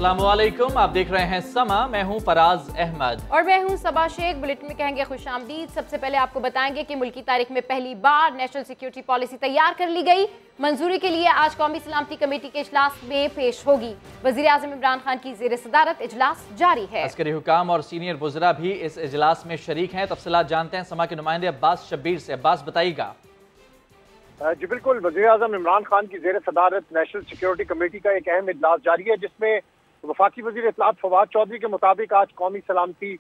अस्सलामुअलैकुम, आप देख रहे हैं समा। मैं हूं फराज अहमद और मैं हूं सबा शेख। बुलेटिन में कहेंगे खुशामदीद। सबसे पहले आपको बताएंगे कि मुल्की तारीख में पहली बार नेशनल सिक्योरिटी पॉलिसी तैयार कर ली गई। मंजूरी के लिए आज कौमी सलामती कमेटी के इजलास में पेश होगी। वजीर आजम इमरान खान की जेर सदारत इजलास जारी है। अस्करी हुकाम और सीनियर वज़रा भी इस इजलास में शरीक हैं। तफसीलात जानते हैं समा के नुमाइंदे अब्बास शब्बीर से। अब्बास, बताइएगा। जी बिल्कुल, वज़ीर आज़म इमरान खान की जेर सदारत नेशनल सिक्योरिटी कमेटी का एक अहम इजलास जारी है, जिसमें वफाकी वज़ीर इत्तलात फवाद चौधरी के मुताबिक आज कौमी सलामती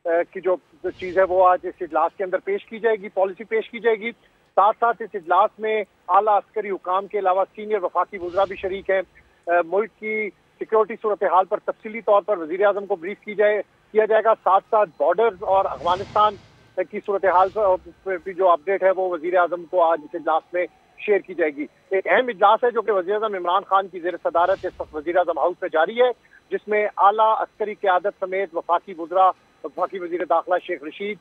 की जो चीज़ है वो आज इस इजलास के अंदर पेश की जाएगी, पॉलिसी पेश की जाएगी। साथ साथ इस इजलास में आला अस्करी हुकाम के अलावा सीनियर वफाकी वज़रा भी शरीक हैं। मुल्क की सिक्योरिटी सूरत हाल पर तफसीली तौर पर वज़ीर आज़म को ब्रीफ किया जाएगा। साथ साथ बॉर्डर और अफगानिस्तान की सूरत हाल पर भी जो अपडेट है वो वज़ीर आज़म को आज इस इजलास में शेयर की जाएगी। एक अहम इजलास है जो कि वज़ीर आज़म इमरान खान की जेर सदारत इस वक्त वज़ीर आज़म हाउस में जारी है, जिसमें आला अस्करी क़यादत समेत वफाकी वज़रा, वफाकी वज़ीर दाखिला शेख रशीद,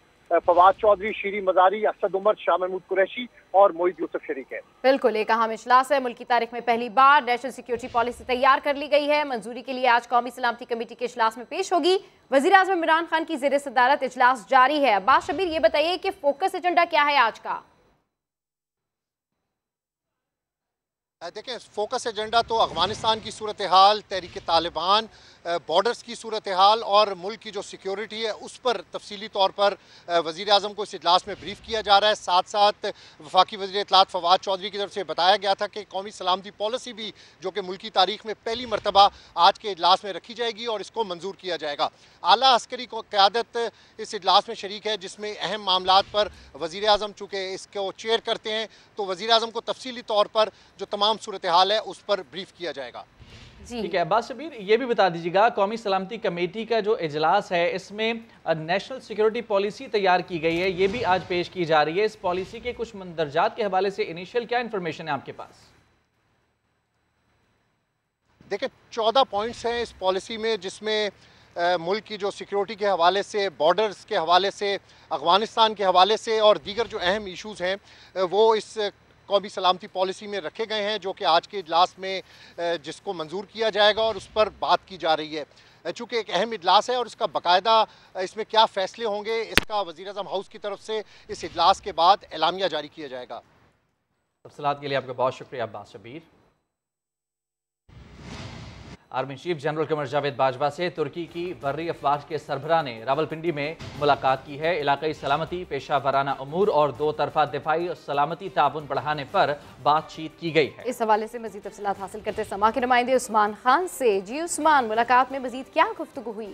फवाद चौधरी, शीरी मजारी, असद उमर, शाह महमूद कुरैशी और मोहित यूसुफ शरीक है। बिल्कुल एक अहम इजलास है। मुल्क की तारीख में पहली बार नेशनल सिक्योरिटी पॉलिसी तैयार कर ली गई है। मंजूरी के लिए आज कौमी सलामती कमेटी के इजलास में पेश होगी। वज़ीर आज़म इमरान खान की जेर सदारत इजलास जारी है। अब्बास शबीर, ये बताइए कि फोकस एजेंडा क्या है आज का? देखें, फोकस एजेंडा तो अफगानिस्तान की सूरत हाल, तहरीक तालिबान, बॉर्डर्स की सूरत हाल और मुल्क की जो सिक्योरिटी है उस पर तफसीली तौर पर वज़ीर आज़म को इस इजलास में ब्रीफ किया जा रहा है। साथ साथ वफाकी वज़ीर इत्तलात फवाद चौधरी की तरफ से बताया गया था कि कौमी सलामती पॉलिसी भी जो कि मुल्क की तारीख में पहली मरतबा आज के इजलास में रखी जाएगी और इसको मंजूर किया जाएगा। आला अस्करी को क़यादत इस इजलास में शरीक है, जिसमें अहम मामलात पर वज़ीर आज़म चूँकि इसको चेयर करते हैं तो वज़ीर आज़म को तफसीली तौर पर जो तमाम सूरत हाल है उस पर ब्रीफ किया जाएगा। ठीक है अब्बास शबीर, ये भी बता दीजिएगा कौमी सलामती कमेटी का जो इजलास है इसमें नेशनल सिक्योरिटी पॉलिसी तैयार की गई है, ये भी आज पेश की जा रही है। इस पॉलिसी के कुछ मंदरजात के हवाले से इनिशियल क्या इन्फॉर्मेशन है आपके पास? देखिए, 14 पॉइंट्स हैं इस पॉलिसी में, जिसमें मुल्क की जो सिक्योरिटी के हवाले से, बॉर्डर्स के हवाले से, अफगानिस्तान के हवाले से और दीगर जो अहम इशूज़ हैं वो इस कौमी सलामती पॉलिसी में रखे गए हैं, जो कि आज के इजलास में जिसको मंजूर किया जाएगा और उस पर बात की जा रही है। चूँकि एक अहम इजलास है और इसका बाकायदा इसमें क्या फ़ैसले होंगे इसका वज़ीर आज़म हाउस की तरफ से इस इजलास के बाद एलामिया जारी किया जाएगा। तफसीलात के लिए आपका बहुत शुक्रिया Abbas Shabbir. Army chief general Qamar Javed Bajwa से तुर्की की बर्री अफवाज के सरबराह ने रावलपिंडी में मुलाकात की है। इलाकाई सलामती, पेशा वाराना अमूर और दो तरफा दिफाई और सलामती ताउन बढ़ाने पर बातचीत की गई है। इस हवाले से मजीद तफसीलात हासिल करते समा के नुमाइंदे उस्मान खान से। जी उस्मान, मुलाकात में मजीद क्या गुफ्तगू हुई?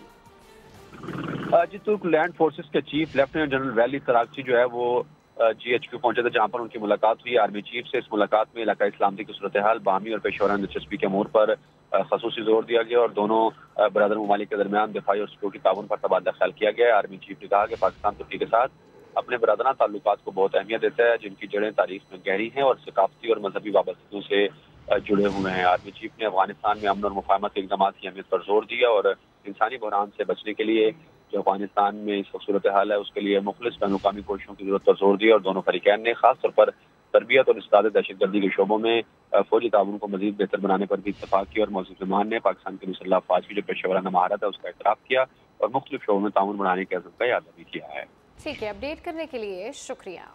जी, तुर्क लैंड फोर्सेस के चीफ लेफ्टिनेंट जनरल वैली सरागची जो है वो GHQ पहुंचे थे, जहां पर उनकी मुलाकात हुई आर्मी चीफ से। इस मुलाकात में इलाकाई सलामती की सूरत हाल, बाहमी और पेशेवराना दिलचस्पी के अमूर पर खसूसी जोर दिया गया और दोनों बरदर ममालिक के दरमियान दिफाई और सिक्योरिटी ताउन पर तबादला ख्याल किया गया। आर्मी चीफ ने कहा कि पाकिस्तान तुर्की के साथ अपने बरदराना ताल्लुकात को बहुत अहमियत देता है, जिनकी जड़ें तारीख में गहरी हैं और सकाफती और मजहबी वाबस्तगियों से जुड़े हुए हैं। आर्मी चीफ ने अफगानिस्तान में अमन और मुफाहमत के इक़दाम की अहमियत पर जोर दिया और इंसानी बहरान से बचने के लिए जो अफगानिस्तान में इस सूरत हाल है उसके लिए मुख्तलिफ बैनुल-अक़वामी कोशिशों की जरूरत पर जोर दिया और दोनों फरीकैन ने खासतौर पर तरबियत और इस्ताद दहशतगर्दी के शोबों में फौजी ताउन को मजीद बेहतर बनाने पर भी इत्तफाक किया और मौजूद ज़मान ने पाकिस्तान के मुसल्लह अफवाज की जो पेशेवराना महारत है उसका एतराफ़ किया और मुख्तलिफ शोबों में ताउन बढ़ाने के अज़्म का याद भी किया है। ठीक है, अपडेट करने के लिए शुक्रिया।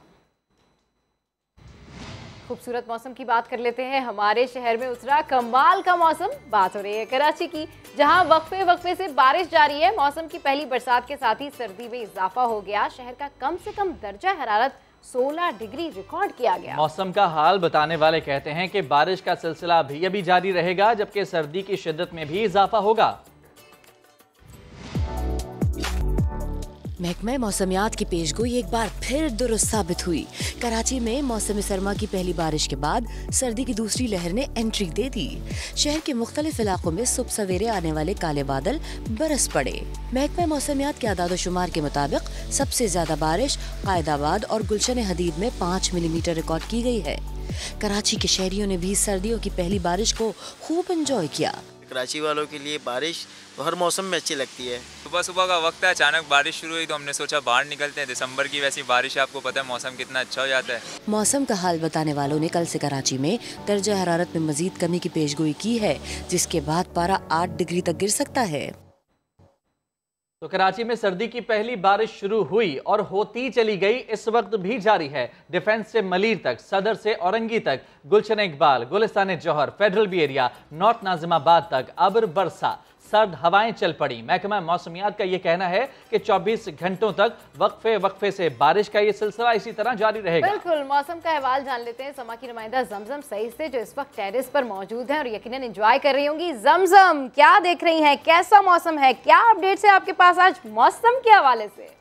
खूबसूरत मौसम की बात कर लेते हैं। हमारे शहर में उतरा कमाल का मौसम। बात हो रही है कराची की, जहां वक्फे वक्फे से बारिश जारी है। मौसम की पहली बरसात के साथ ही सर्दी में इजाफा हो गया। शहर का कम से कम दर्जा हरारत 16 डिग्री रिकॉर्ड किया गया। मौसम का हाल बताने वाले कहते हैं कि बारिश का सिलसिला भी अभी जारी रहेगा, जबकि सर्दी की शिद्दत में भी इजाफा होगा। महकमा मौसमियात की पेशगोई एक बार फिर दुरुस्त साबित हुई। कराची में मौसम सरमा की पहली बारिश के बाद सर्दी की दूसरी लहर ने एंट्री दे दी। शहर के मुख्तलिफ इलाकों में सुबह सवेरे आने वाले काले बादल बरस पड़े। महकमा मौसमियात के आदाद-ओ-शुमार के मुताबिक सबसे ज्यादा बारिश कायदाबाद और गुलशन हदीद में 5 मिलीमीटर रिकॉर्ड की गई है। कराची के शहरियों ने भी सर्दियों की पहली बारिश को खूब एंजॉय किया। कराची वालों के लिए बारिश तो हर मौसम में अच्छी लगती है। सुबह सुबह का वक्त है, अचानक बारिश शुरू हुई तो हमने सोचा बाहर निकलते हैं। दिसंबर की वैसी बारिश है, आपको पता है मौसम कितना अच्छा हो जाता है। मौसम का हाल बताने वालों ने कल से कराची में दर्जा हरारत में मजीद कमी की पेशगोई की है, जिसके बाद पारा 8 डिग्री तक गिर सकता है। तो कराची में सर्दी की पहली बारिश शुरू हुई और होती चली गई, इस वक्त भी जारी है। डिफेंस से मलीर तक, सदर से औरंगी तक, Gulshan Iqbal, Gulistan Jauhar, federal B area, north Nazimabad तक अब्र बरसा, सर्द हवाएं चल पड़ी। महकमा मौसमियात का यह कहना है कि 24 घंटों तक वक्फे से बारिश का ये सिलसिला इसी तरह जारी रहेगा। बिल्कुल, मौसम का अहवाल जान लेते हैं समा की नुमाइंदा जमजम सईद से, जो इस वक्त टेरेस पर मौजूद हैं और यकीनन एंजॉय कर रही होंगी। जमजम, क्या देख रही हैं, कैसा मौसम है, क्या अपडेट्स है आपके पास आज मौसम के हवाले से?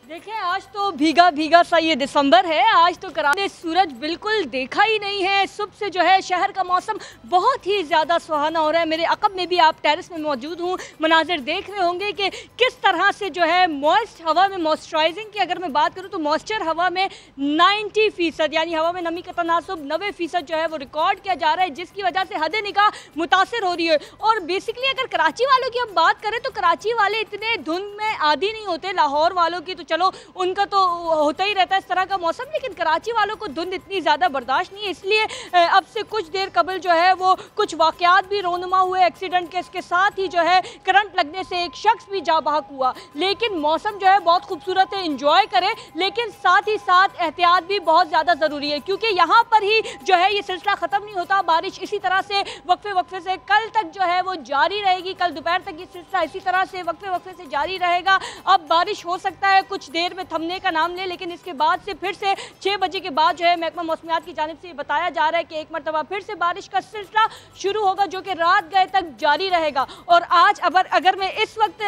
देखिए, आज तो भीगा भीगा सा ये दिसंबर है। आज तो कराची ने सूरज बिल्कुल देखा ही नहीं है। सुबह से जो है शहर का मौसम बहुत ही ज़्यादा सुहाना हो रहा है। मेरे अकब में भी आप टेरेस में मौजूद हूँ, मनाजिर देख रहे होंगे कि किस तरह से जो है मॉइस्ट हवा में मॉइस्चराइजिंग की अगर मैं बात करूँ तो मॉइस्चर हवा में 90% यानी हवा में नमी का तनासुब 90% जो है वो रिकॉर्ड किया जा रहा है, जिसकी वजह से हद निगाह मुतासर हो रही है। और बेसिकली अगर कराची वालों की हम बात करें तो कराची वाले इतने धुंध में आदी नहीं होते। लाहौर वालों की तो चलो उनका तो होता ही रहता है इस तरह का मौसम, लेकिन कराची वालों को धुंध इतनी ज़्यादा बर्दाश्त नहीं है। इसलिए अब से कुछ देर कबल जो है वो कुछ वाक़यात भी रोनुमा हुए एक्सीडेंट के, इसके साथ ही जो है करंट लगने से एक शख्स भी जा बहक हुआ। लेकिन मौसम जो है बहुत खूबसूरत है, इंजॉय करें, लेकिन साथ ही साथ एहतियात भी बहुत ज़्यादा ज़रूरी है, क्योंकि यहाँ पर ही जो है ये सिलसिला ख़त्म नहीं होता। बारिश इसी तरह से वक्फे से कल तक जो है वो जारी रहेगी। कल दोपहर तक ये सिलसिला इसी तरह से वक्फे से जारी रहेगा। अब बारिश हो सकता है कुछ देर में थमने का नाम ले, लेकिन इसके बाद से फिर से 6 बजे के बाद जो है महकमा मौसमियात की जानिब से बताया जा रहा है कि एक मरतबा फिर से बारिश का सिलसिला शुरू होगा, जो कि रात गए तक जारी रहेगा। और आज अगर मैं इस वक्त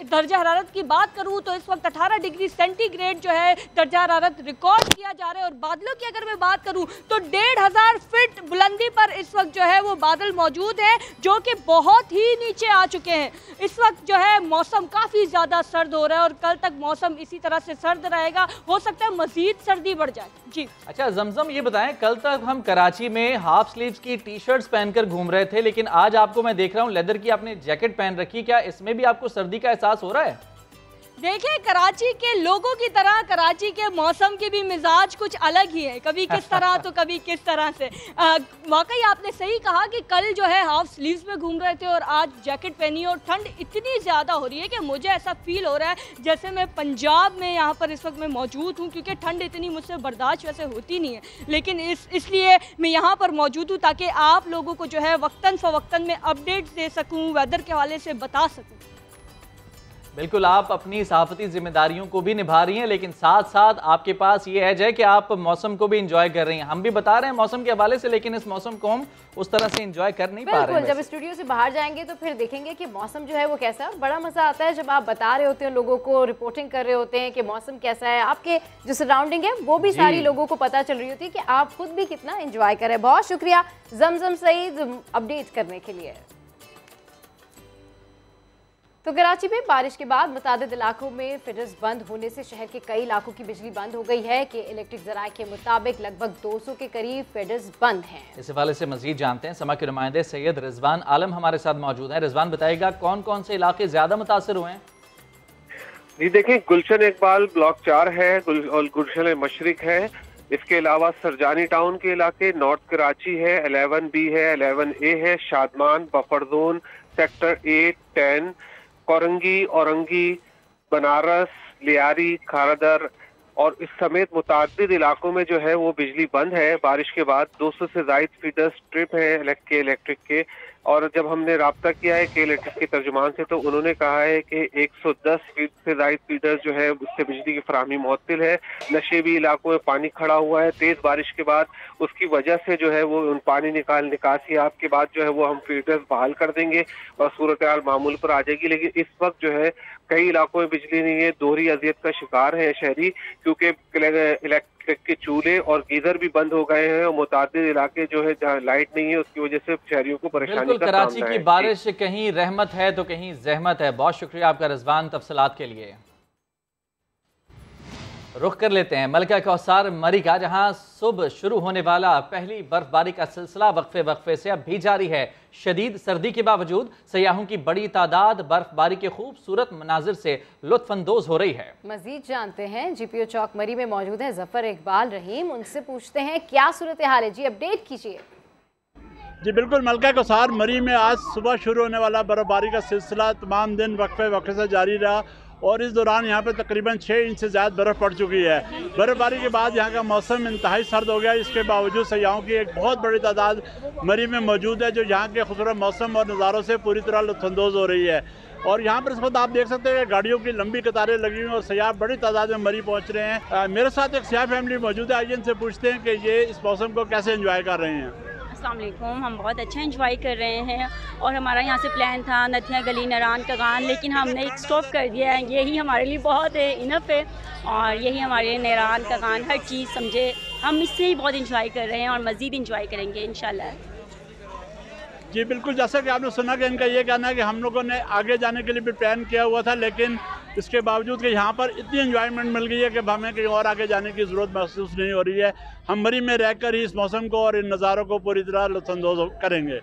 दर्जा हरारत की बात करूं तो इस वक्त 18 डिग्री सेंटीग्रेड जो है दर्जा हरारत रिकॉर्ड किया जा रहा है। और बादलों की अगर मैं बात करूं तो 1500 फीट बुलंदी पर इस वक्त जो है वो बादल मौजूद है, जो कि बहुत ही नीचे आ चुके हैं। इस वक्त जो है मौसम काफ़ी ज़्यादा सर्द हो रहा है और कल तक मौसम इसी तरह से सर्द रहेगा। हो सकता है मजीद सर्दी बढ़ जाए। जी अच्छा जमजम, ये बताएं, कल तक हम कराची में हाफ स्लीव्स की टी शर्ट्स पहनकर घूम रहे थे, लेकिन आज आपको मैं देख रहा हूं लेदर की आपने जैकेट पहन रखी, क्या इसमें भी आपको सर्दी का एहसास हो रहा है? देखिए, कराची के लोगों की तरह कराची के मौसम की भी मिजाज कुछ अलग ही है, कभी किस तरह तो कभी किस तरह से। वाकई आपने सही कहा कि कल जो है हाफ स्लीव्स में घूम रहे थे और आज जैकेट पहनी, और ठंड इतनी ज़्यादा हो रही है कि मुझे ऐसा फील हो रहा है जैसे मैं पंजाब में यहाँ पर इस वक्त मैं मौजूद हूँ, क्योंकि ठंड इतनी मुझसे बर्दाश्त वैसे होती नहीं है, लेकिन इसलिए मैं यहाँ पर मौजूद हूँ ताकि आप लोगों को जो है वक्तन फ़वक्तन में अपडेट्स दे सकूँ, वेदर के हवाले से बता सकूँ। बिल्कुल, आप अपनी सहाफती जिम्मेदारियों को भी निभा रही हैं, लेकिन साथ साथ आपके पास ये एज है कि आप मौसम को भी इंजॉय कर रही हैं। हम भी बता रहे हैं मौसम के हवाले से, लेकिन इस मौसम को हम उस तरह से इंजॉय कर नहीं पा रहे हैं। जब स्टूडियो से बाहर जाएंगे तो फिर देखेंगे कि मौसम जो है वो कैसा है। बड़ा मजा आता है जब आप बता रहे होते हैं लोगों को, रिपोर्टिंग कर रहे होते हैं कि मौसम कैसा है, आपके जो सराउंडिंग है वो भी सारी लोगों को पता चल रही होती है कि आप खुद भी कितना इंजॉय करें। बहुत शुक्रिया जमजम सईद अपडेट करने के लिए। तो कराची में बारिश के बाद मुतादिद इलाकों में फिडर्स बंद होने से शहर के कई इलाकों की बिजली बंद हो गई है कि इलेक्ट्रिक जराये के मुताबिक लगभग 200 के करीब फिडर्स बंद हैं। इस हवाले से मजीद जानते हैं, समा के नुमाइंदे सैयद रिजवान आलम हमारे साथ मौजूद हैं। रिजवान, बताइएगा कौन कौन से इलाके ज्यादा मुतासर हुए हैं? जी देखिए, गुलशन इकबाल ब्लॉक 4 है और गुलशन मशरिक है। इसके अलावा सरजानी टाउन के इलाके, नॉर्थ कराची है, 11B है, 11A है, Shadman, buffer zone, sector 8, 10, Korangi, Orangi, Banaras, Lyari, Kharadar और इस समेत मुतादिद इलाकों में जो है वो बिजली बंद है। बारिश के बाद 200 से ज़ायद फीडर्स ट्रिप है इलेक्ट्रिक के, और जब हमने राब्ता किया है के इलेक्ट्रिक के तर्जुमान से तो उन्होंने कहा है कि 110 फीट से ज़ायद फीडर्स जो है उससे बिजली की फराहमी मुअत्तिल है। नशेबी इलाकों में पानी खड़ा हुआ है तेज़ बारिश के बाद, उसकी वजह से जो है वो उन पानी निकासियात के बाद जो है वो हम फीडर्स बहाल कर देंगे और सूरत हाल मामूल पर आ जाएगी। लेकिन इस वक्त जो है कई इलाकों में बिजली नहीं है, दोहरी अजियत का शिकार है शहरी, क्योंकि इलेक्ट्रिक के चूल्हे और गीजर भी बंद हो गए हैं और मुतादिद इलाके जो है जहाँ लाइट नहीं है उसकी वजह से शहरियों को परेशानी का कराची की बारिश कहीं रहमत है तो कहीं जहमत है। बहुत शुक्रिया आपका रिजवान तफसीलात के लिए। रुख कर लेते हैं मलका कौसार मरी का, जहां सुबह शुरू होने वाला पहली बर्फबारी का सिलसिला वक्फे से अब भी जारी है। शदीद सर्दी के बावजूद सयाहों की बड़ी तादाद बर्फबारी के खूबसूरत मनाजिर से लुत्फानंदोज हो रही है। मजीद जानते हैं GPO चौक मरी में मौजूद है जफर इकबाल रहीम, उनसे पूछते हैं क्या सूरत हाल है जी, अपडेट कीजिए। जी बिल्कुल, मलका कौसार मरी में आज सुबह शुरू होने वाला बर्फबारी का सिलसिला तमाम दिन वक्फे से जारी रहा और इस दौरान यहाँ पे तकरीबन 6 इंच से ज़्यादा बर्फ़ पड़ चुकी है। बर्फबारी के बाद यहाँ का मौसम इंतहाई सर्द हो गया। इसके बावजूद सयाहों की एक बहुत बड़ी तादाद मरी में मौजूद है, जो यहाँ के खूबसूरत मौसम और नज़ारों से पूरी तरह लुत्फानंदोज हो रही है। और यहाँ पर इस वक्त आप देख सकते हैं गाड़ियों की लंबी कतारें लगी हुई हैं और सयाह बड़ी तादाद में मरी पहुँच रहे हैं। मेरे साथ एक सयाह फैमिली मौजूद है, आइए इनसे पूछते हैं कि ये इस मौसम को कैसे एंजॉय कर रहे हैं। अस्सलाम वालेकुम, हम बहुत अच्छा एंजॉय कर रहे हैं और हमारा यहाँ से प्लान था नथिया गली नारायण कगान, लेकिन हमने एक स्टॉप कर दिया है। यही हमारे लिए बहुत इनफ है और यही हमारे नारायण कगान हर चीज़ समझे, हम इससे ही बहुत इंजॉय कर रहे हैं और मज़ीद इंजॉय करेंगे इंशाल्लाह। जी बिल्कुल, जैसा कि आपने सुना कि इनका ये कहना है कि हम लोगों ने आगे जाने के लिए भी प्लान किया हुआ था, लेकिन इसके बावजूद कि यहाँ पर इतनी एंजॉयमेंट मिल गई है कि हमें कहीं और आगे जाने की ज़रूरत महसूस नहीं हो रही है। हम मरी में रहकर ही इस मौसम को और इन नज़ारों को पूरी तरह लुत्फानंदोज करेंगे।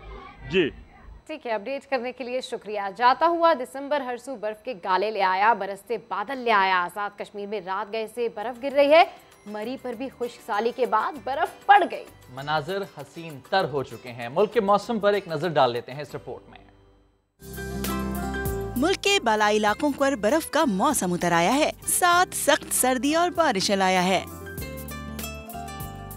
जी ठीक है, अपडेट करने के लिए शुक्रिया। जाता हुआ दिसंबर हर सू बर्फ के गाले ले आया, बरसते बादल ले आया। आज़ाद कश्मीर में रात गए से बर्फ गिर रही है, मरी पर भी खुश्कसाली के बाद बर्फ पड़ गई। मनाजिर हसीन तर हो चुके हैं। मुल्क के मौसम पर एक नजर डाल लेते हैं इस रिपोर्ट में। मुल्क के बालाई इलाकों पर बर्फ का मौसम उतर आया है, साथ सख्त सर्दी और बारिश लाया है।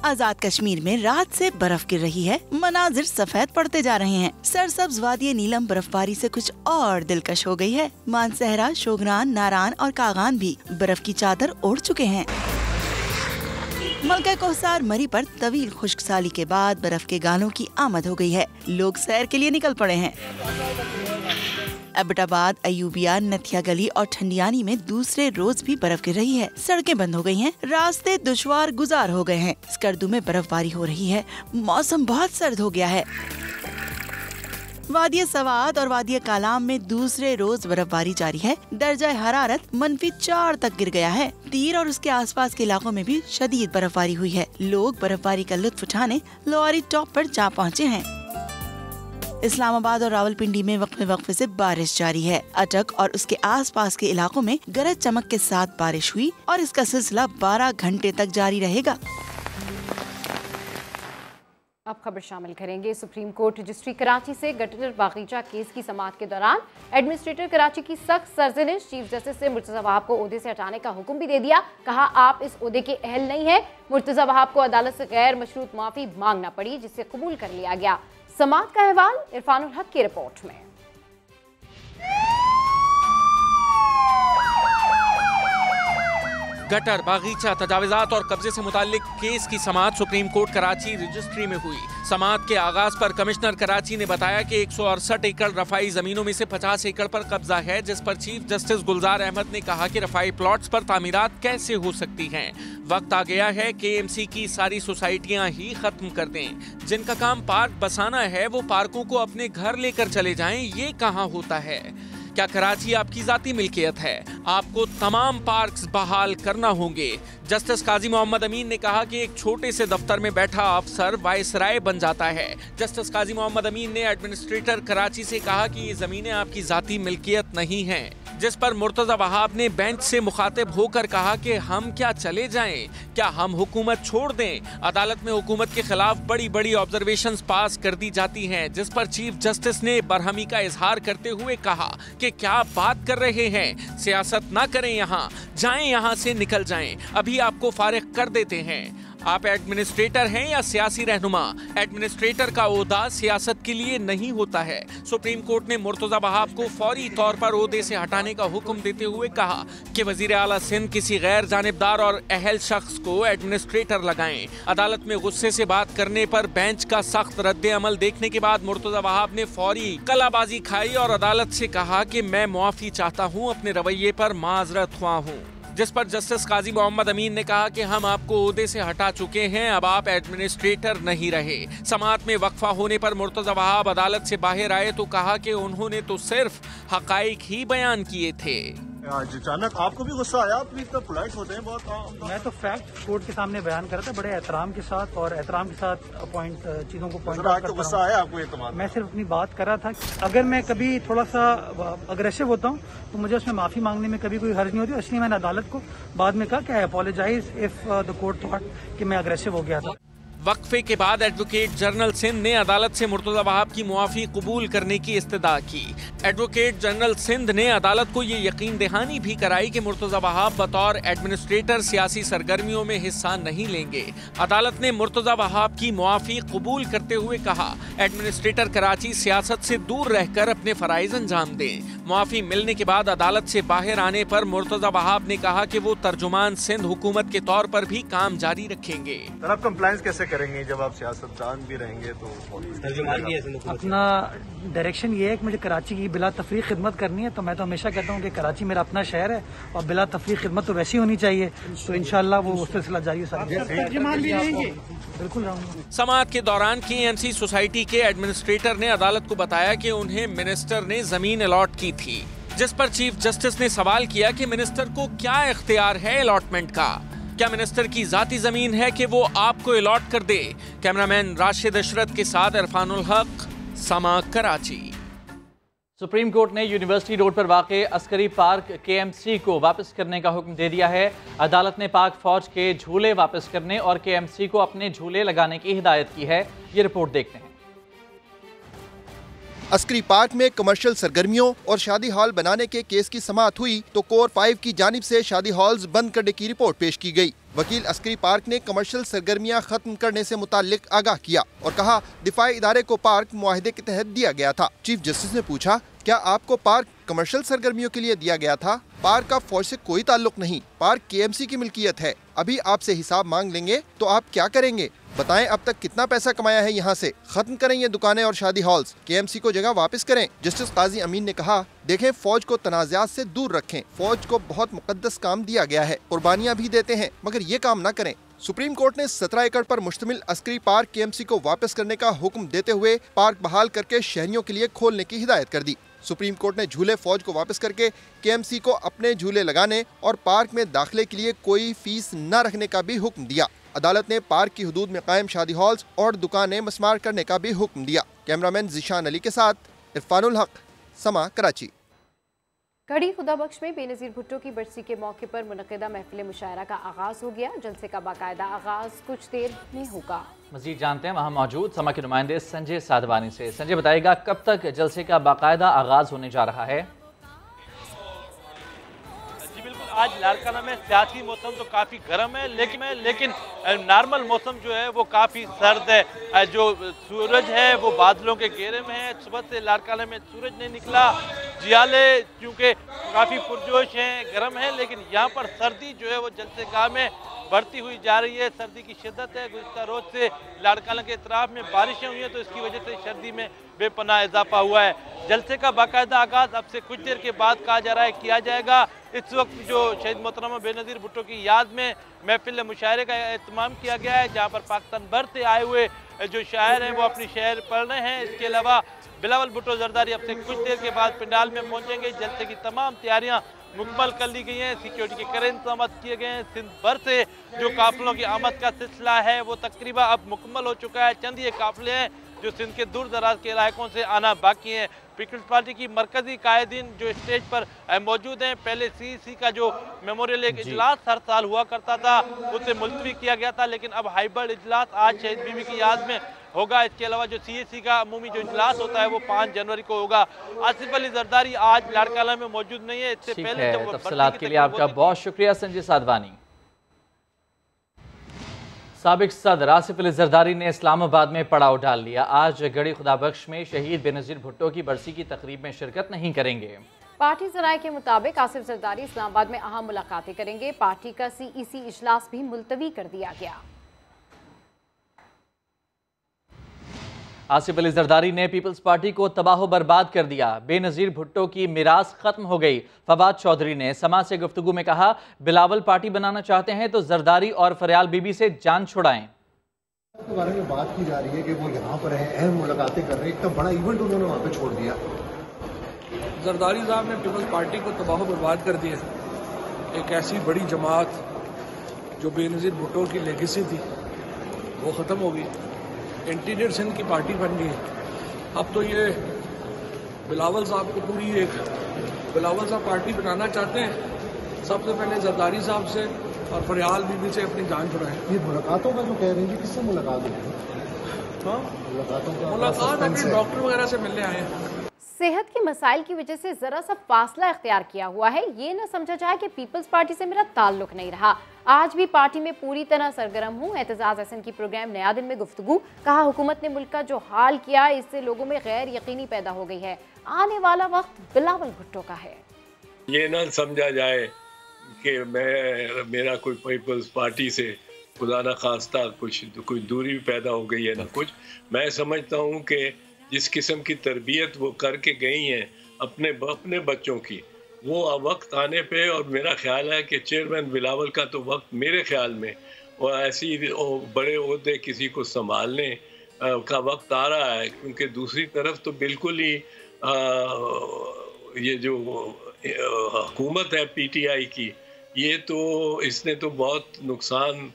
आजाद कश्मीर में रात से बर्फ गिर रही है, मनाजिर सफेद पड़ते जा रहे हैं। सरसब्ज वादी नीलम बर्फबारी से कुछ और दिलकश हो गई है। मानसहरा, शोगरान, नारान और कागान भी बर्फ की चादर ओढ़ चुके हैं। मलका कौसार मरी पर तवील खुश्कसाली के बाद बर्फ के गालों की आमद हो गई है। लोग सैर के लिए निकल पड़े हैं। एबटाबाद, अयूबिया, नथिया गली और ठंडियानी में दूसरे रोज भी बर्फ गिर रही है। सड़कें बंद हो गई हैं, रास्ते दुश्वार गुजार हो गए हैं। स्कर्दू में बर्फबारी हो रही है, मौसम बहुत सर्द हो गया है। वादिया सवाद और वादिया कालाम में दूसरे रोज बर्फबारी जारी है। दर्जा हरारत -4 तक गिर गया है। तीर और उसके आसपास के इलाकों में भी शदीद बर्फबारी हुई है। लोग बर्फबारी का लुत्फ उठाने लोअरी टॉप पर जा पहुँचे हैं। इस्लामाबाद और रावलपिंडी में वक्फे से बारिश जारी है। अटक और उसके आसपास के इलाकों में गरज चमक के साथ बारिश हुई और इसका सिलसिला 12 घंटे तक जारी रहेगा। अब खबर शामिल करेंगे। सुप्रीम कोर्ट रजिस्ट्री कराची से गटर बागीचा केस की समाअत के दौरान एडमिनिस्ट्रेटर कराची की सख्त सरजनिश, चीफ जस्टिस से मुर्तजा वहाब को ओहदे से हटाने का हुक्म भी दे दिया। कहा आप इस ओहदे के अहल नहीं है। मुर्तजा वहाब को अदालत से गैर मशरूत माफी मांगना पड़ी, जिसे कबूल कर लिया गया। समाअत का अहवाल इरफानुल हक की रिपोर्ट में। गटर बागीचा तजावुजात और कब्जे से मुताल्लिक केस की समाअत सुप्रीम कोर्ट कराची रजिस्ट्री में हुई। समाअत के आगाज पर कमिश्नर कराची ने बताया कि 168 एकड़ रफाई जमीनों में से 50 एकड़ पर कब्जा है, जिस पर चीफ जस्टिस गुलजार अहमद ने कहा कि रफाई प्लॉट्स पर तामीरात कैसे हो सकती हैं। वक्त आ गया है KMC की सारी सोसाइटियां ही खत्म कर दें। जिनका काम पार्क बसाना है वो पार्कों को अपने घर लेकर चले जाएं। ये कहाँ होता है? क्या कराची आपकी जाती मिल्कियत है? आपको तमाम पार्क्स बहाल करना होंगे। जस्टिस काजी मोहम्मद अमीन ने कहा कि एक छोटे से दफ्तर में बैठा अफसर वायसराय बन जाता है। जस्टिस काजी मोहम्मद अमीन ने एडमिनिस्ट्रेटर कराची से कहा कि ये जमीनें आपकी जाती मिल्कियत नहीं हैं, जिस पर मुर्तजा वहाब ने बेंच से मुखातिब होकर कहा कि हम क्या चले जाएं? क्या हम हुकूमत छोड़ दें? अदालत में हुकूमत के खिलाफ बड़ी बड़ी ऑब्जर्वेशंस पास कर दी जाती हैं, जिस पर चीफ जस्टिस ने बरहमी का इजहार करते हुए कहा कि क्या बात कर रहे हैं? सियासत ना करें, यहाँ जाएं, यहाँ से निकल जाएं, अभी आपको फारिग कर देते हैं। आप एडमिनिस्ट्रेटर हैं या सियासी रहनुमा? एडमिनिस्ट्रेटर का ओहदा सियासत के लिए नहीं होता है। सुप्रीम कोर्ट ने मुर्तजा वहाब को फौरी तौर पर ओहदे से हटाने का हुक्म देते हुए कहा कि वजीर आला सिंध किसी गैर जानिबदार और अहल शख्स को एडमिनिस्ट्रेटर लगाएं। अदालत में गुस्से से बात करने पर बेंच का सख्त रद्द अमल देखने के बाद मुर्तजा वहाब ने फौरी कलाबाजी खाई और अदालत से कहा कि मैं मुआफी चाहता हूँ, अपने रवैये पर माजरत ख्वाह हूँ। जिस पर जस्टिस काजी मोहम्मद अमीन ने कहा कि हम आपको ओहदे से हटा चुके हैं, अब आप एडमिनिस्ट्रेटर नहीं रहे। समाअत में वक्फा होने पर मुर्तजा वहाब अदालत से बाहर आए तो कहा कि उन्होंने तो सिर्फ हकाइक ही बयान किए थे। आज अचानक आपको भी गुस्सा आया? आप इतना पोलाइट होते हैं बहुत। मैं तो फैक्ट कोर्ट के सामने बयान कर रहा था बड़े एहतराम के साथ, और एहतराम के साथ चीजों को पॉइंट आउट करता हूं। गुस्सा आया आपको? ये कमाल। मैं सिर्फ अपनी बात कर रहा था। अगर मैं कभी थोड़ा सा अग्रेसिव होता हूँ तो मुझे उसमें माफी मांगने में कभी कोई हर्ज नहीं होती, इसलिए मैंने अदालत को बाद में कहा कि I apologise if the court thought कि मैं अग्रेसिव हो गया था। वक्फे के बाद एडवोकेट जनरल सिंध ने अदालत से मुर्तजा वहाब की मुआफी कबूल करने की इस्तदा की। एडवोकेट जनरल सिंध ने अदालत को ये यकीन दहानी भी कराई कि मुर्तजा वहाब बतौर एडमिनिस्ट्रेटर सियासी सरगर्मियों में हिस्सा नहीं लेंगे। अदालत ने मुर्तजा वहाब की मुआफी कबूल करते हुए कहा, एडमिनिस्ट्रेटर कराची सियासत से दूर रहकर अपने फराइज अंजाम दें। मुआफी मिलने के बाद अदालत से बाहर आने पर मुर्तजा वहाब ने कहा कि वो तर्जुमान सिंध हुकूमत के तौर पर भी काम जारी रखेंगे। आप कंप्लायंस कैसे करेंगे जब आप सियासतदान भी रहेंगे? तो अपना डायरेक्शन ये है कि मुझे कराची की बिला तफरीक खिदमत करनी है, तो मैं तो हमेशा कहता हूँ कि कराची मेरा अपना शहर है और बिला तफरीक खिदमत तो वैसी होनी चाहिए, तो इंशाल्लाह वो सिलसिला जारी है। बिल्कुल रहूंगा। समाअत के दौरान KMC सोसाइटी के एडमिनिस्ट्रेटर ने अदालत को बताया कि उन्हें मिनिस्टर ने जमीन अलॉट की थी, जिस पर चीफ जस्टिस ने सवाल किया कि मिनिस्टर को क्या इख्तियार है अलॉटमेंट का। क्या मिनिस्टर की जाती जमीन है कि वो आपको अलॉट कर दे? कैमरामैन राशिद अशरत के साथ इरफानुल हक, समा, कराची। सुप्रीम कोर्ट ने यूनिवर्सिटी रोड पर वाक़े अस्करी पार्क KMC को वापस करने का हुक्म दे दिया है। अदालत ने पाक फौज के झूले वापस करने और KMC को अपने झूले लगाने की हिदायत की है। ये रिपोर्ट देखते हैं। अस्करी पार्क में कमर्शियल सरगर्मियों और शादी हॉल बनाने के केस की समाअत हुई तो कोर 5 की जानिब से शादी हॉल्स बंद करने की रिपोर्ट पेश की गई। वकील अस्करी पार्क ने कमर्शियल सरगर्मियां खत्म करने से मुताल्लिक आगाह किया और कहा, दिफाई इदारे को पार्क मुआहिदे के तहत दिया गया था। चीफ जस्टिस ने पूछा, क्या आपको पार्क कमर्शियल सरगर्मियों के लिए दिया गया था? पार्क का फौज से कोई ताल्लुक नहीं, पार्क KMC की मिल्कियत है। अभी आपसे हिसाब मांग लेंगे तो आप क्या करेंगे? बताएं अब तक कितना पैसा कमाया है यहाँ से? खत्म करें ये दुकानें और शादी हॉल्स, KMC को जगह वापस करें। जस्टिस काजी अमीन ने कहा, देखें फौज को तनाज़ात से दूर रखें। फौज को बहुत मुकद्दस काम दिया गया है, कुर्बानियाँ भी देते हैं, मगर ये काम न करें। सुप्रीम कोर्ट ने 17 एकड़ पर मुश्तमिल अस्करी पार्क KMC को वापस करने का हुक्म देते हुए पार्क बहाल करके शहरियों के लिए खोलने की हिदायत कर दी। सुप्रीम कोर्ट ने झूले फौज को वापस करके KMC को अपने झूले लगाने और पार्क में दाखिले के लिए कोई फीस न रखने का भी हुक्म दिया। अदालत ने पार्क की हुदूद में कायम शादी हॉल्स और दुकानें मस्मार करने का भी हुक्म दिया। कैमरामैन जिशान अली के साथ इरफानुल हक, समा, कराची। कड़ी खुदाबख्श में बेनज़ीर भुट्टो की बरसी के मौके पर मुनक़िदा महफिल मुशायरा का आगाज हो गया। जलसे का बाकायदा आगाज कुछ देर में होगा। मज़ीद जानते हैं वहाँ मौजूद समा के नुमाइंदे संजय साधवानी से। संजय, बताएगा कब तक जलसे का बाकायदा आगाज होने जा रहा है? आज लाड़काना में सियासी मौसम तो काफ़ी गर्म है, लेकिन नॉर्मल मौसम जो है वो काफ़ी सर्द है। जो सूरज है वो बादलों के घेरे में है। सुबह से लाड़काना में सूरज नहीं निकला। जियाले चूँकि काफ़ी पुरजोश हैं, गर्म है, लेकिन यहाँ पर सर्दी जो है वो जलसेगाह में बढ़ती हुई जा रही है। सर्दी की शिद्दत है। गुज़िश्ता रोज़ से लाड़काना के इतराफ़ में बारिशें हुई हैं, तो इसकी वजह से सर्दी में बेपनाह इजाफा हुआ है। जलसे का बाकायदा आगाज अब से कुछ देर के बाद कहा जा रहा है किया जाएगा। इस वक्त जो शहीद मोहतरमा बेनज़ीर भुट्टो की याद में महफिल मुशायरे का एहतमाम किया गया है, जहाँ पर पाकिस्तान भर से आए हुए जो शायर हैं वो अपनी शेर पढ़ रहे हैं। इसके अलावा बिलावल भुट्टो जरदारी अब से कुछ देर के बाद पंडाल में पहुँचेंगे। जलसे की तमाम तैयारियाँ मुकम्मल कर ली गई हैं। सिक्योरिटी के कड़े इंतजाम किए गए हैं। सिंध भर से जो काफिलों की आमद का सिलसिला है वो तकरीबन अब मुकम्मल हो चुका है। चंद ये काफिले हैं जो सिंध के दूर दराज के इलाकों से आना बाकी हैं। पीपल्स पार्टी की मरकजी कायदीन जो स्टेज पर मौजूद हैं, पहले CEC का जो मेमोरियल एक इजलास हर साल हुआ करता था उसे मुलतवी किया गया था, लेकिन अब हाइब्रिड इजलास आज शहीद बीबी की याद में होगा। इसके अलावा जो CEC का अमूमी जो इजलास होता है वो 5 जनवरी को होगा। आसिफ अली जरदारी आज लाड़काना में मौजूद नहीं है। इससे पहले तफसीलात के लिए आपका बहुत शुक्रिया संजय साधवानी। साबिक सदर आसिफ अली जरदारी ने इस्लामाबाद में पड़ाव डाल लिया। आज गड़ी खुदाबख्श में शहीद बेनज़ीर भुट्टो की बरसी की तकरीब में शिरकत नहीं करेंगे। पार्टी जराये के मुताबिक आसिफ जरदारी इस्लामाबाद में अहम मुलाकातें करेंगे। पार्टी का CEC इजलास भी मुलतवी कर दिया गया। आसिफ अली जरदारी ने पीपल्स पार्टी को तबाह बर्बाद कर दिया। बेनज़ीर भुट्टो की मिरास खत्म हो गई। फवाद चौधरी ने समा से गुफ्तगू में कहा, बिलावल पार्टी बनाना चाहते हैं तो जरदारी और फरियाल बीबी से जान छुड़ाएं। के बारे में बात की जा रही है कि वो यहाँ पर है, अहम मुलाकातें कर रहे हैं। इतना बड़ा इवेंट उन्होंने वहाँ पे छोड़ दिया। जरदारी साहब ने पीपल्स पार्टी को तबाह बर्बाद कर दिया। एक ऐसी बड़ी जमात जो बेनज़ीर भुट्टो की लेगेसी थी वो ख़त्म हो गई, इंटीरियर सिंध की पार्टी बन गई। अब तो ये बिलावल साहब को पूरी एक बिलावल साहब पार्टी बनाना चाहते हैं। सबसे पहले जरदारी साहब से और फरियाल बीबी से अपनी जान छुड़ाएं। ये मुलाकातों का जो कह रही है, किससे मुलाकात हुई? हाँ, मुलाकात अभी डॉक्टर वगैरह से मिलने आए हैं। सेहत के मसाइल की वजह से जरा सा फासला इख्तियार किया हुआ है। ये न समझा जाए कि पीपल्स पार्टी से मेरा ताल्लुक नहीं रहा। आज भी पार्टी में पूरी तरह सरगर्म हूँ। एतजाज हसन की प्रोग्राम नया दिन में गुफ्तगू, कहा हुकूमत ने मुल्क का जो हाल किया इससे लोगों में गैर यकीनी पैदा हो गई है। आने वाला वक्त बिलावल भुट्टो का है। ये ना समझा जाए कि मेरा कोई पीपल्स पार्टी से खुदा न खास्ता कोई दूरी पैदा हो गई है ना कुछ। मैं समझता हूँ कि जिस किस्म की तरबियत वो करके गई हैं अपने बच्चों की, वो वक्त आने पे, और मेरा ख्याल है कि चेयरमैन बिलावल का तो वक्त मेरे ख्याल में वो ऐसी बड़े ओहदे किसी को संभालने का वक्त आ रहा है। क्योंकि दूसरी तरफ तो बिल्कुल ही ये जो हुकूमत है पीटीआई की, ये तो इसने तो बहुत नुकसान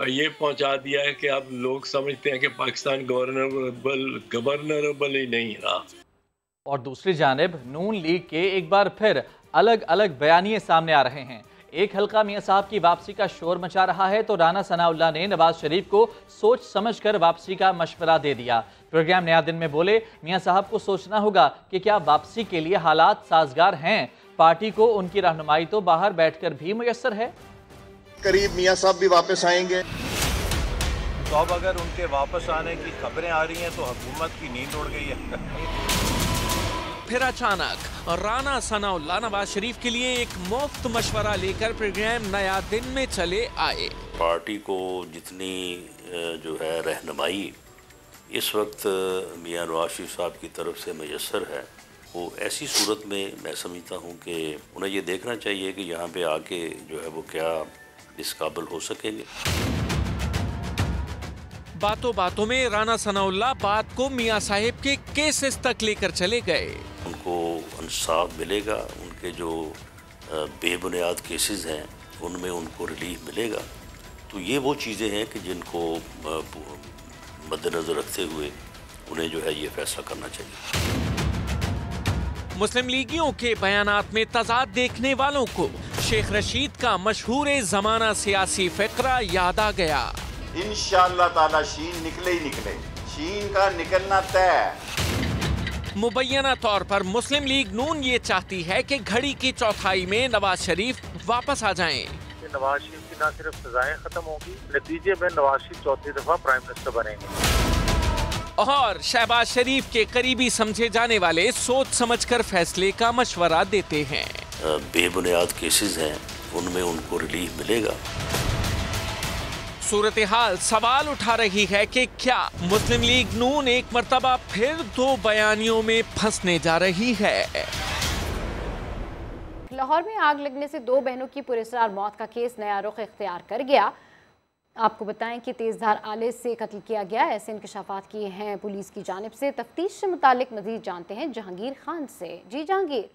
ये पहुंचा दिया है कि अब लोग समझते हैं कि पाकिस्तान गवर्नरेबल ही नहीं रहा। और दूसरी जानिब नून लीग के एक बार फिर अलग अलग बयानिए सामने आ रहे हैं। एक हल्का मियां साहब की वापसी का शोर मचा रहा है तो राना सनाउल्लाह ने नवाज शरीफ को सोच समझकर वापसी का मशवरा दे दिया। प्रोग्राम नया दिन में बोले, मियां साहब को सोचना होगा कि क्या वापसी के लिए हालात साजगार हैं। पार्टी को उनकी रहनुमाई तो बाहर बैठकर भी मुयस्सर है। करीब मियां साहब भी वापस आएंगे। तो अब अगर उनके वापस आने की खबरें आ रही हैं तो हुकूमत की नींद उड़ गई है। फिर अचानक राना सनाउल्लाह नवाज शरीफ के लिए एक मुफ्त मशवरा लेकर प्रोग्राम नया दिन में चले आए। पार्टी को जितनी जो है रहनुमाई इस वक्त मियां नवाज शरीफ साहब की तरफ से मुयस्सर है, वो ऐसी सूरत में मैं समझता हूँ कि उन्हें ये देखना चाहिए कि यहाँ पे आके जो है वो क्या इस काबिल हो सकेंगे। बातों बातों में राना सनाउल्लाह बात को मियां साहिब के केसेस तक लेकर चले गए। उनको इंसाफ मिलेगा, उनके जो बेबुनियाद केसेस हैं उनमें उनको रिलीफ मिलेगा। तो ये वो चीज़ें हैं कि जिनको मद्देनजर रखते हुए उन्हें जो है ये फैसला करना चाहिए। मुस्लिम लीगियों के बयानात में तजाद देखने वालों को शेख रशीद का मशहूर ज़माना सियासी फ़िक्रा याद आ गया। इंशाअल्लाह ताला शीन निकले ही निकले, शीन का निकलना तय। मुबैना तौर पर मुस्लिम लीग नून ये चाहती है कि घड़ी की चौथाई में नवाज शरीफ वापस आ जाएं। नवाज शरीफ की न सिर्फ सजाएं खत्म होगी, नतीजे में नवाज शरीफ चौथी दफा प्राइम मिनिस्टर बनेंगे। और शहबाज शरीफ के करीबी समझे जाने वाले सोच समझकर फैसले का मशवरा देते हैं। बेबुनियाद केसेस हैं उनमें उनको रिलीफ मिलेगा। सूरत हाल सवाल उठा रही है कि क्या मुस्लिम लीग नून एक मर्तबा फिर दो बयानियों में फंसने जा रही है। लाहौर में आग लगने से दो बहनों की पुरस्कार मौत का केस नया रुख इख्तियार कर गया। आपको बताएं कि तेजधार आले से कत्ल किया गया, ऐसे इंकशाफात किए हैं पुलिस की जानिब से। तफ्तीश से मुतालिक मजीद जानते हैं जहांगीर खान से। जी जहांगीर।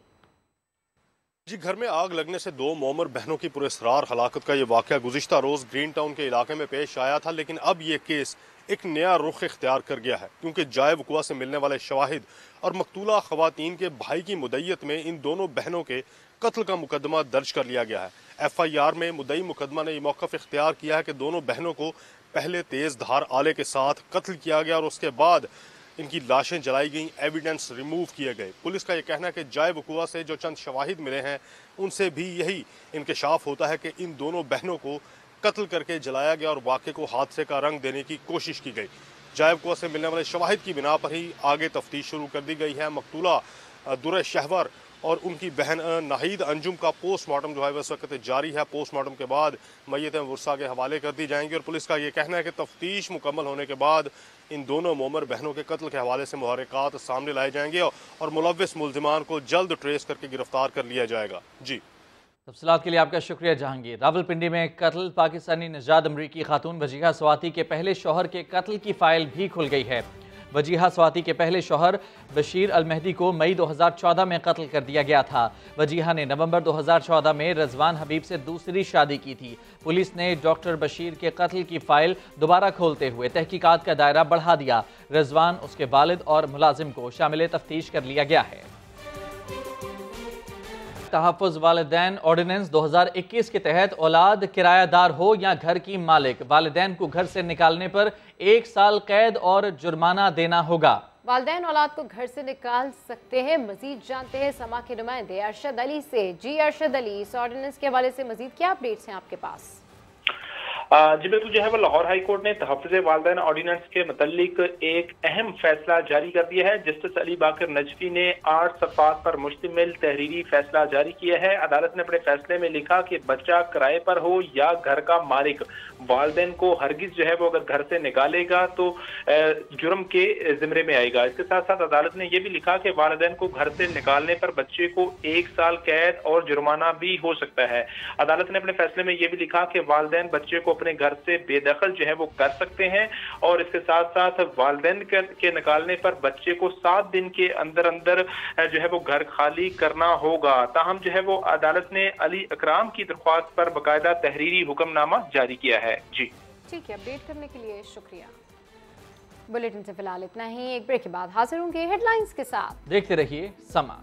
जी, घर में आग लगने से दो मोमर बहनों की पुरस्कार हलाकत का ये वाक़या गुज़िश्ता रोज़ ग्रीन टाउन के इलाके में पेश आया था, लेकिन अब ये केस एक नया रुख इख्तियार कर गया है क्योंकि जाए वक़ुआ से मिलने वाले शवाहिद और मकतूला ख़वातीन के भाई की मुद्दत में इन दोनों बहनों के कत्ल का मुकदमा दर्ज कर लिया गया है। FIR में मुद्दई मुकदमा ने यह मौक़िफ़ इख्तियार किया है कि दोनों बहनों को पहले तेज़ धार आले के साथ कत्ल किया गया और उसके बाद इनकी लाशें जलाई गईं, एविडेंस रिमूव किए गए। पुलिस का यह कहना है कि जाए वक़ुआ से जो चंद शवाहिद मिले हैं उनसे भी यही इंकशाफ होता है कि इन दोनों बहनों को कत्ल करके जलाया गया और वाक़े को हादसे का रंग देने की कोशिश की गई। जाए वक़ुआ से मिलने वाले शवाहिद की बिना पर ही आगे तफ्तीश शुरू कर दी गई है। मकतूला दुर शहवर और उनकी बहन नाहिद अंजुम का पोस्टमार्टम जो है वह इस वक्त जारी है। पोस्टमार्टम के बाद मैयतें वर्सा के हवाले कर दी जाएंगी और पुलिस का ये कहना है कि तफ्तीश मुकम्मल होने के बाद इन दोनों मोमर बहनों के कत्ल के हवाले से मुहर्रिकात सामने लाए जाएंगे और मुलव्विस मुल्ज़िमान को जल्द ट्रेस करके गिरफ्तार कर लिया जाएगा। जी, तफसीलात के लिए आपका शुक्रिया जहांगीर। रावलपिंडी में कत्ल पाकिस्तानी नजाद अमरीकी खातून वजीहा स्वाति के पहले शौहर के कत्ल की फाइल भी खुल गई है। वजीहा स्वाति के पहले शौहर बशीर अल मेहदी को मई 2014 में कत्ल कर दिया गया था। वजीहा ने नवंबर 2014 में रजवान हबीब से दूसरी शादी की थी। पुलिस ने डॉक्टर बशीर के कत्ल की फाइल दोबारा खोलते हुए तहकीकात का दायरा बढ़ा दिया। रजवान, उसके वालिद और मुलाजिम को शामिल तफ्तीश कर लिया गया है। तहफ़्फ़ुज़ वालिदैन ऑर्डिनेंस 2021 के तहत औलाद किरायादार हो या घर की मालिक, वालिदैन को घर से निकालने पर 1 साल कैद और जुर्माना देना होगा। वालिदैन औलाद को घर से निकाल सकते हैं। मजीद जानते हैं समा के नुमाइंदे अरशद अली से। जी अरशद अली, इस ऑर्डिनेंस के हवाले से मजीद क्या अपडेट्स हैं आपके पास? जी बिल्कुल, जो है वो लाहौर हाई कोर्ट ने तहफ़्फ़ुज़ वालिदैन ऑर्डिनेंस के मुतल्लिक एक अहम फैसला जारी कर दिया है। जस्टिस अली बाकर नजफी ने 8 सफ़ात पर मुश्तमिल तहरीरी फैसला जारी किया है। अदालत ने अपने फैसले में लिखा कि बच्चा किराए पर हो या घर का मालिक, वालिदैन को हरगिज जो है वो अगर घर से निकालेगा तो जुर्म के जिम्मे में आएगा। इसके साथ साथ अदालत ने यह भी लिखा कि वालिदैन को घर से निकालने पर बच्चे को 1 साल कैद और जुर्माना भी हो सकता है। अदालत ने अपने फैसले में यह भी लिखा कि वालिदैन बच्चे को अपने घर से बेदखल जो है वो कर सकते हैं और इसके साथ साथ वालिदैन के निकालने पर बच्चे को 7 दिन के अंदर अंदर जो है वो घर खाली करना होगा। ताहम जो है वो अदालत ने अली इकराम की दरख्वास्त पर बाकायदा तहरीरी हुक्मनामा जारी किया है। जी ठीक है, अपडेट करने के लिए शुक्रिया। बुलेटिन से फिलहाल इतना ही। एक ब्रेक के बाद हाजिर होंगे हेडलाइंस के साथ। देखते रहिए समा।